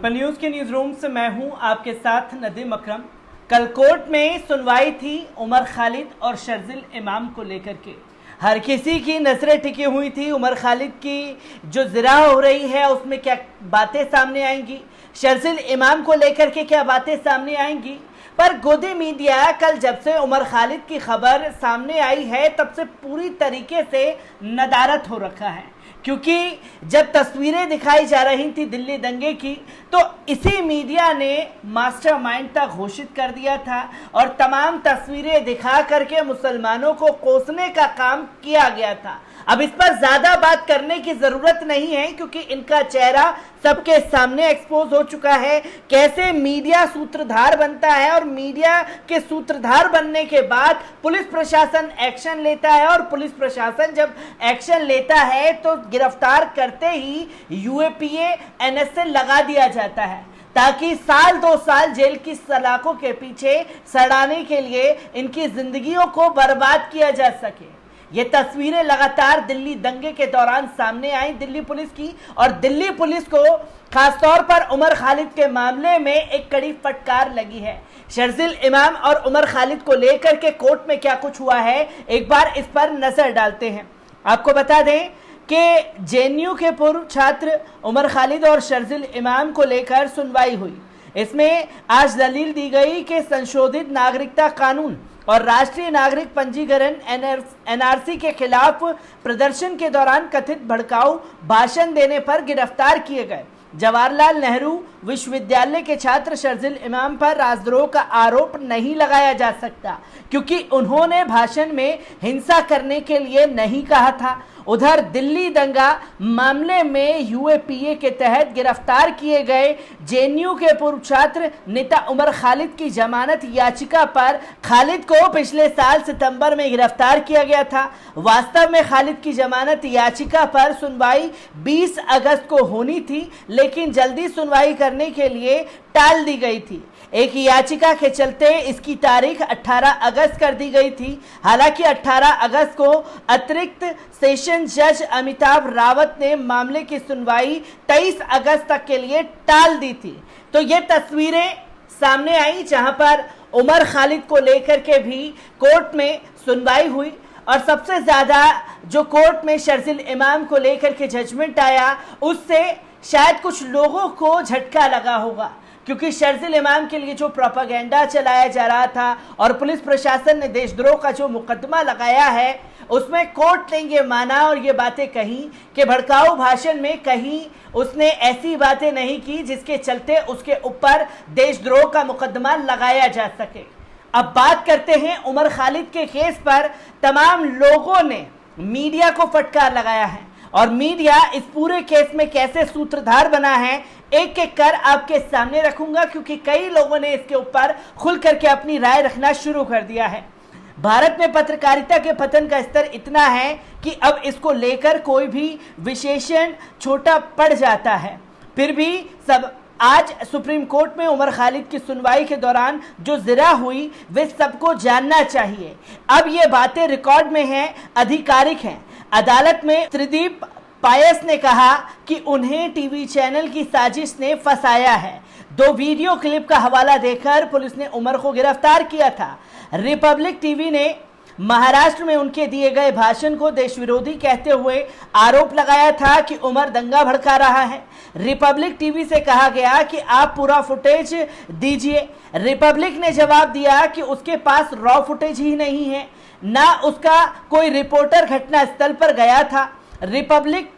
Apple news के news room से मैं हूं आपके साथ नदीम अकरम। कल कोर्ट में सुनवाई थी उमर खालिद और शर्जिल इमाम को लेकर के। हर किसी की नजरें टिकी हुई थी। उमर खालिद की जो जिरा हो रही है उसमें क्या बातें सामने आएंगी, शर्जिल इमाम को लेकर के क्या बातें सामने आएंगी। पर गोदी मीडिया कल जब से उमर खालिद की खबर सामने आई है तब से पूरी तरीके से नदारत हो रखा है, क्योंकि जब तस्वीरें दिखाई जा रही थी दिल्ली दंगे की तो इसी मीडिया ने मास्टरमाइंड तक घोषित कर दिया था और तमाम तस्वीरें दिखा करके मुसलमानों को कोसने का काम किया गया था। अब इस पर ज्यादा बात करने की जरूरत नहीं है क्योंकि इनका चेहरा सबके सामने एक्सपोज हो चुका है। कैसे मीडिया सूत्रधार बनता है और मीडिया के सूत्रधार बनने के बाद पुलिस प्रशासन एक्शन लेता है, और पुलिस प्रशासन जब एक्शन लेता है तो गिरफ्तार करते ही यूएपीए एनएसए लगा दिया जाता है ताकि साल 2 साल जेल की सलाखों के पीछे सड़ाने के लिए इनकी जिंदगियों को बर्बाद किया जा सके। ये तस्वीरें लगातार दिल्ली दंगे के दौरान सामने आई दिल्ली पुलिस की, और दिल्ली पुलिस को खासतौर पर उमर खालिद के मामले में एक कड़ी फटकार लगी है। शर्जिल इमाम और उमर खालिद को लेकर के कोर्ट में क्या कुछ हुआ है, एक बार इस पर नजर डालते हैं। आपको बता दें कि जेएनयू के पूर्व छात्र उमर खालिद और शर्जिल इमाम को लेकर सुनवाई हुई। इसमें आज दलील दी गई कि संशोधित नागरिकता कानून और राष्ट्रीय नागरिक पंजीकरण एनआरसी के खिलाफ प्रदर्शन के दौरान कथित भड़काऊ भाषण देने पर गिरफ्तार किए गए जवाहरलाल नेहरू विश्वविद्यालय के छात्र शर्जिल इमाम पर राजद्रोह का आरोप नहीं लगाया जा सकता क्योंकि उन्होंने भाषण में हिंसा करने के लिए नहीं कहा था। उधर दिल्ली दंगा मामले में यूएपीए के तहत गिरफ्तार किए गए जेएनयू के पूर्व छात्र नेता उमर खालिद की जमानत याचिका पर खालिद को पिछले साल सितंबर में गिरफ्तार किया गया था। वास्तव में खालिद की जमानत याचिका पर सुनवाई 20 अगस्त को होनी थी, लेकिन जल्दी सुनवाई करने के लिए टाल दी गई थी। एक याचिका के चलते इसकी तारीख 18 अगस्त कर दी गई थी। हालांकि 18 अगस्त को अतिरिक्त सेशन जज अमिताभ रावत ने मामले की सुनवाई 23 अगस्त तक के लिए टाल दी थी। तो ये तस्वीरें सामने आई जहां पर उमर खालिद को लेकर के भी कोर्ट में सुनवाई हुई, और सबसे ज्यादा जो कोर्ट में शर्जिल इमाम को लेकर के जजमेंट आया उससे शायद कुछ लोगों को झटका लगा होगा, क्योंकि शर्जिल इमाम के लिए जो प्रोपेगेंडा चलाया जा रहा था और पुलिस प्रशासन ने देशद्रोह का जो मुकदमा लगाया है उसमें कोर्ट ने ये माना और ये बातें कही कि भड़काऊ भाषण में कहीं उसने ऐसी बातें नहीं की जिसके चलते उसके ऊपर देशद्रोह का मुकदमा लगाया जा सके। अब बात करते हैं उमर खालिद के केस पर। तमाम लोगों ने मीडिया को फटकार लगाया है और मीडिया इस पूरे केस में कैसे सूत्रधार बना है एक एक कर आपके सामने रखूंगा, क्योंकि कई लोगों ने इसके ऊपर खुल करके अपनी राय रखना शुरू कर दिया है। भारत में पत्रकारिता के पतन का स्तर इतना है कि अब इसको लेकर कोई भी विशेषण छोटा पड़ जाता है। फिर भी सब आज सुप्रीम कोर्ट में उमर खालिद की सुनवाई के दौरान जो जिरा हुई वे सबको जानना चाहिए। अब ये बातें रिकॉर्ड में हैं, आधिकारिक हैं। अदालत में त्रिदीप पायस ने कहा कि उन्हें टीवी चैनल की साजिश ने फंसाया है। 2 वीडियो क्लिप का हवाला देकर पुलिस ने उमर को गिरफ्तार किया था। रिपब्लिक टीवी ने महाराष्ट्र में उनके दिए गए भाषण को देश विरोधी कहते हुए आरोप लगाया था कि उमर दंगा भड़का रहा है। रिपब्लिक टीवी से कहा गया कि आप पूरा फुटेज दीजिए। रिपब्लिक ने जवाब दिया कि उसके पास रॉ फुटेज ही नहीं है, ना उसका कोई रिपोर्टर घटनास्थल पर गया था। रिपब्लिक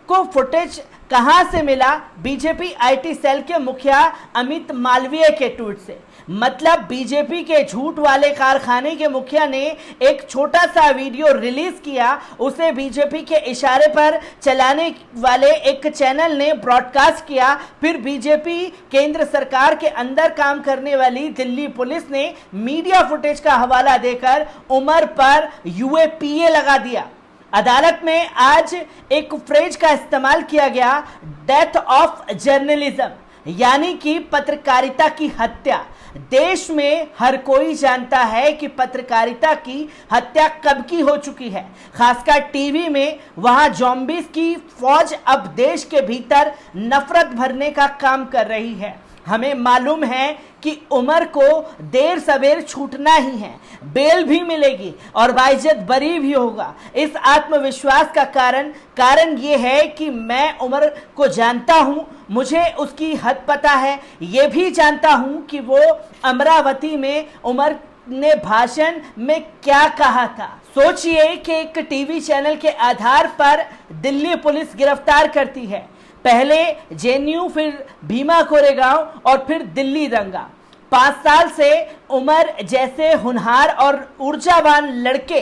को फुटेज कहां से मिला? बीजेपी आईटी सेल के मुखिया अमित मालवीय के ट्वीट से। मतलब बीजेपी के झूठ वाले कारखाने के मुखिया ने एक छोटा सा वीडियो रिलीज किया, उसे बीजेपी के इशारे पर चलाने वाले एक चैनल ने ब्रॉडकास्ट किया। फिर बीजेपी केंद्र सरकार के अंदर काम करने वाली दिल्ली पुलिस ने मीडिया फुटेज का हवाला देकर उमर पर यूएपीए लगा दिया। अदालत में आज एक फ्रेज का इस्तेमाल किया गया, डेथ ऑफ जर्नलिज्म। यानी कि पत्रकारिता की हत्या। देश में हर कोई जानता है कि पत्रकारिता की हत्या कब की हो चुकी है, खासकर टीवी में। वहां ज़ॉम्बीज़ की फौज अब देश के भीतर नफरत भरने का काम कर रही है। हमें मालूम है कि उमर को देर सवेर छूटना ही है, बेल भी मिलेगी और बाइज्जत बरी भी होगा। इस आत्मविश्वास का कारण ये है कि मैं उमर को जानता हूं, मुझे उसकी हद पता है। ये भी जानता हूं कि वो अमरावती में उमर ने भाषण में क्या कहा था। सोचिए कि एक टीवी चैनल के आधार पर दिल्ली पुलिस गिरफ्तार करती है, पहले जेएनयू, फिर भीमा कोरेगांव और फिर दिल्ली दंगा। 5 साल से उमर जैसे होनहार और ऊर्जावान लड़के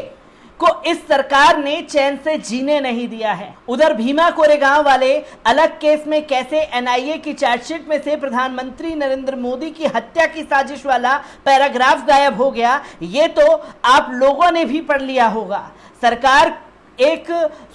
को इस सरकार ने चैन से जीने नहीं दिया है। उधर भीमा कोरेगांव वाले अलग केस में कैसे एनआईए की चार्जशीट में से प्रधानमंत्री नरेंद्र मोदी की हत्या की साजिश वाला पैराग्राफ गायब हो गया, ये तो आप लोगों ने भी पढ़ लिया होगा। सरकार एक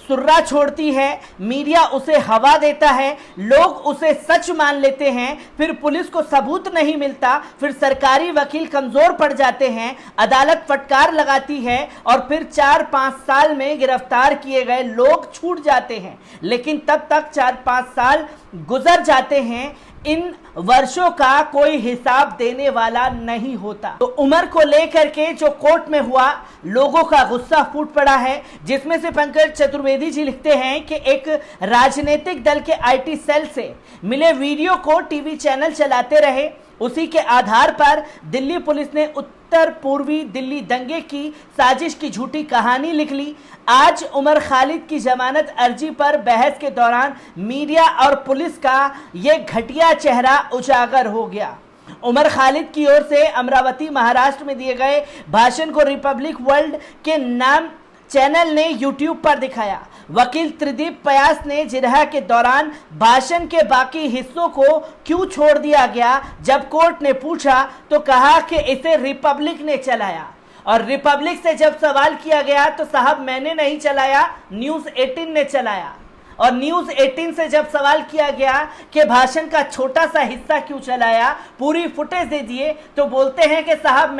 सुर्रा छोड़ती है, मीडिया उसे हवा देता है, लोग उसे सच मान लेते हैं, फिर पुलिस को सबूत नहीं मिलता, फिर सरकारी वकील कमजोर पड़ जाते हैं, अदालत फटकार लगाती है और फिर 4-5 साल में गिरफ्तार किए गए लोग छूट जाते हैं। लेकिन तब तक 4-5 साल गुजर जाते हैं, इन वर्षों का कोई हिसाब देने वाला नहीं होता। तो उमर को लेकर के जो कोर्ट में हुआ, लोगों का गुस्सा फूट पड़ा है, जिसमें से पंकज चतुर्वेदी जी लिखते हैं कि एक राजनीतिक दल के आईटी सेल से मिले वीडियो को टीवी चैनल चलाते रहे, उसी के आधार पर दिल्ली पुलिस ने उत्तर पूर्वी दिल्ली दंगे की साजिश की झूठी कहानी लिख ली। आज उमर खालिद की जमानत अर्जी पर बहस के दौरान मीडिया और पुलिस का ये घटिया चेहरा उजागर हो गया। उमर खालिद की ओर से अमरावती महाराष्ट्र में दिए गए भाषण को रिपब्लिक वर्ल्ड के नाम चैनल ने यूट्यूब पर दिखाया। वकील त्रिदीप व्यास ने जिरह के दौरान भाषण के बाकी हिस्सों को क्यों छोड़ दिया गया, जब कोर्ट ने पूछा तो कहा कि इसे रिपब्लिक ने चलाया। और रिपब्लिक से जब सवाल किया गया तो साहब मैंने नहीं चलाया, न्यूज़ 18 ने चलाया। और न्यूज़ 18 से जब सवाल किया गया कि भाषण का छोटा सा हिस्सा क्यों चलाया, पूरी फुटेज दे दिए, तो बोलते हैं कि साहब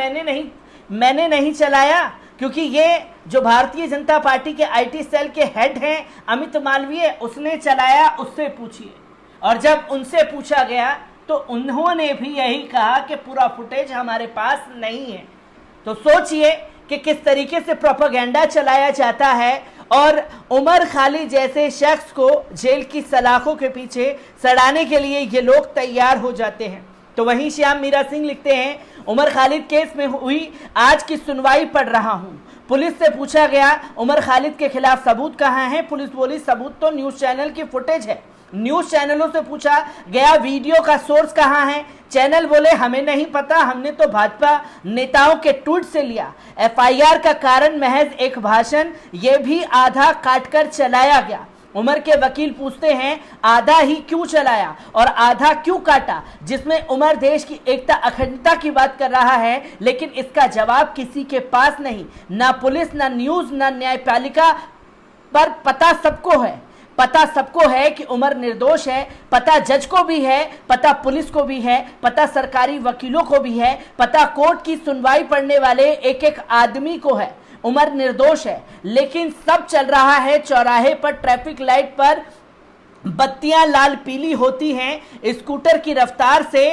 मैंने नहीं चलाया, क्योंकि ये जो भारतीय जनता पार्टी के आईटी सेल के हेड हैं अमित मालवीय, उसने चलाया, उससे पूछिए। और जब उनसे पूछा गया तो उन्होंने भी यही कहा कि पूरा फुटेज हमारे पास नहीं है। तो सोचिए कि किस तरीके से प्रोपेगेंडा चलाया जाता है और उमर खालिद जैसे शख्स को जेल की सलाखों के पीछे सड़ाने के लिए ये लोग तैयार हो जाते हैं। तो वहीं श्याम मीरा सिंह लिखते हैं, उमर खालिद केस में हुई आज की सुनवाई पढ़ रहा हूं। पुलिस से पूछा गया उमर खालिद के खिलाफ सबूत कहाँ हैं, पुलिस बोली सबूत तो न्यूज़ चैनल की फुटेज है। न्यूज़ चैनलों से पूछा गया वीडियो का सोर्स कहाँ है, चैनल बोले हमें नहीं पता, हमने तो भाजपा नेताओं के ट्वीट से लिया। एफआईआर का कारण महज एक भाषण, ये भी आधा काटकर चलाया गया। उमर के वकील पूछते हैं आधा ही क्यों चलाया और आधा क्यों काटा, जिसमें उमर देश की एकता अखंडता की बात कर रहा है, लेकिन इसका जवाब किसी के पास नहीं, ना पुलिस, ना न्यूज़, ना न्यायपालिका। पर पता सबको है, पता सबको है कि उमर निर्दोष है, पता जज को भी है, पता पुलिस को भी है, पता सरकारी वकीलों को भी है, पता कोर्ट की सुनवाई पढ़ने वाले एक एक आदमी को है। उमर निर्दोष है, लेकिन सब चल रहा है चौराहे पर, ट्रैफिक लाइट पर बत्तियां लाल पीली होती हैं, स्कूटर की रफ्तार से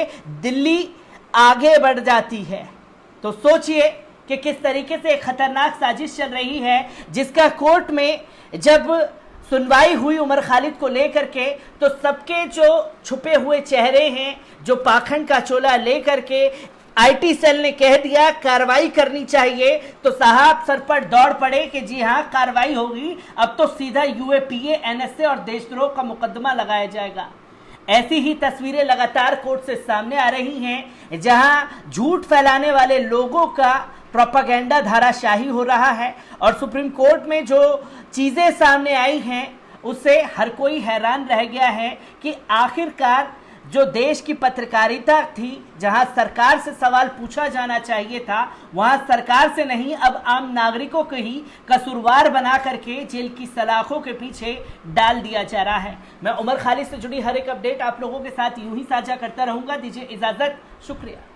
दिल्ली आगे बढ़ जाती है। तो सोचिए कि किस तरीके से एक खतरनाक साजिश चल रही है, जिसका कोर्ट में जब सुनवाई हुई उमर खालिद को लेकर के, तो सबके जो छुपे हुए चेहरे हैं, जो पाखंड का चोला लेकर के आईटी सेल ने कह दिया कार्रवाई करनी चाहिए, तो साहब सर पर दौड़ पड़े कि जी हाँ कार्रवाई होगी, अब तो सीधा यूएपीए, एनएसए और देशद्रोह का मुकदमा लगाया जाएगा। ऐसी ही तस्वीरें लगातार कोर्ट से सामने आ रही हैं, जहां झूठ फैलाने वाले लोगों का प्रोपेगेंडा धाराशाही हो रहा है। और सुप्रीम कोर्ट में जो चीज़ें सामने आई हैं उससे हर कोई हैरान रह गया है कि आखिरकार जो देश की पत्रकारिता थी, जहां सरकार से सवाल पूछा जाना चाहिए था, वहां सरकार से नहीं अब आम नागरिकों को ही कसूरवार बना करके जेल की सलाखों के पीछे डाल दिया जा रहा है। मैं उमर खालिद से जुड़ी हर एक अपडेट आप लोगों के साथ यूं ही साझा करता रहूंगा। दीजिए इजाजत, शुक्रिया।